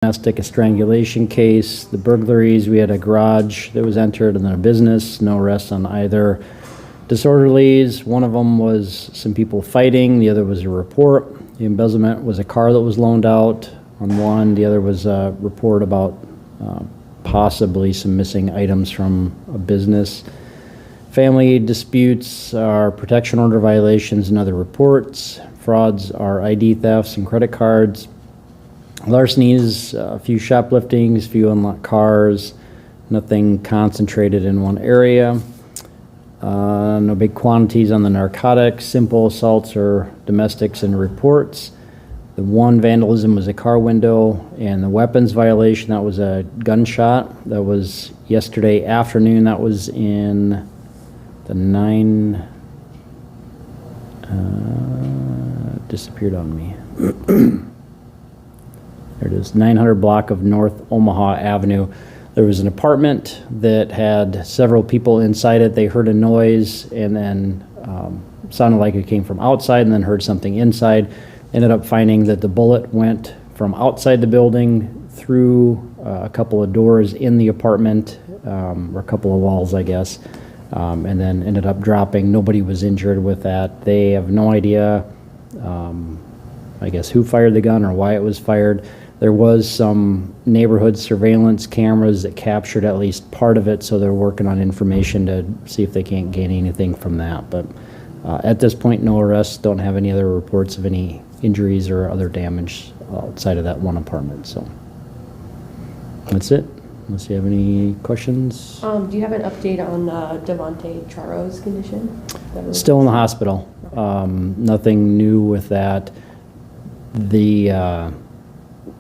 domestic strangulation case. The burglaries, we had a garage that was entered and then a business, no arrests on either. Disorderlies, one of them was some people fighting, the other was a report. The embezzlement was a car that was loaned out on one, the other was a report about possibly some missing items from a business. Family disputes are protection order violations and other reports. Frauds are ID thefts and credit cards. Larcenies, a few shopliftings, a few unlocked cars, nothing concentrated in one area. No big quantities on the narcotics, simple assaults or domestics and reports. The one vandalism was a car window, and the weapons violation, that was a gunshot. That was yesterday afternoon. That was in the disappeared on me. There it is, 900 block of North Omaha Avenue. There was an apartment that had several people inside it. They heard a noise and then sounded like it came from outside and then heard something inside. Ended up finding that the bullet went from outside the building through a couple of doors in the apartment, or a couple of walls, I guess, and then ended up dropping. Nobody was injured with that. They have no idea, I guess, who fired the gun or why it was fired. There was some neighborhood surveillance cameras that captured at least part of it, so they're working on information to see if they can't gain anything from that. But at this point, no arrests, don't have any other reports of any injuries or other damage outside of that one apartment. So that's it, unless you have any questions. Do you have an update on Devontae Charo's condition? Still in the hospital. Nothing new with that.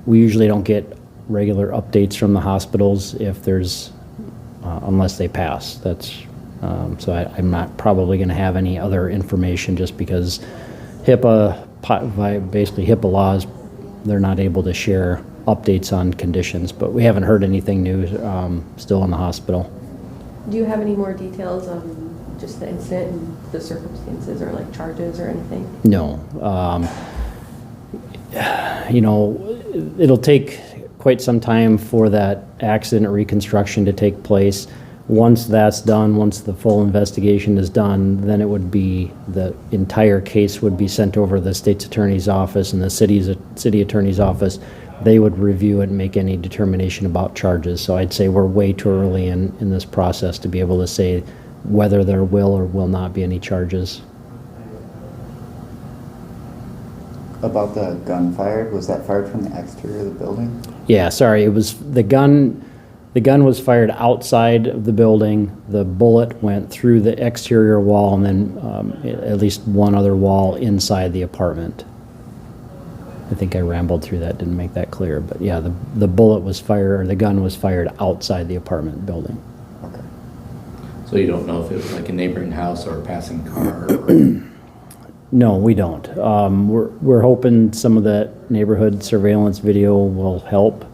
We usually don't get regular updates from the hospitals if there's, unless they pass. That's so I'm not probably going to have any other information just because basically HIPAA laws, they're not able to share updates on conditions, but we haven't heard anything new. Still in the hospital. Do you have any more details on just the incident and the circumstances or like charges or anything? No. You know, it'll take quite some time for that accident reconstruction to take place. Once that's done, once the full investigation is done, then it would be, the entire case would be sent over to the state's attorney's office and the city attorney's office. They would review it and make any determination about charges. So I'd say we're way too early in this process to be able to say whether there will or will not be any charges. About the gun fired, was that fired from the exterior of the building? Yeah, sorry, it was the gun. The gun was fired outside of the building. The bullet went through the exterior wall and then at least one other wall inside the apartment. I think I rambled through that, didn't make that clear, but yeah, the bullet was fired, or the gun was fired outside the apartment building. Okay. So you don't know if it was like a neighboring house or a passing car? No, we don't. We're hoping some of that neighborhood surveillance video will help.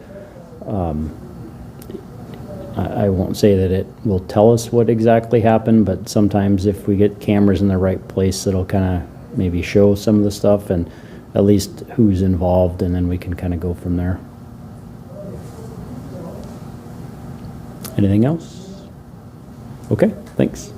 I won't say that it will tell us what exactly happened, but sometimes if we get cameras in the right place, it'll kind of maybe show some of the stuff and at least who's involved, and then we can kind of go from there. Anything else? Okay, thanks.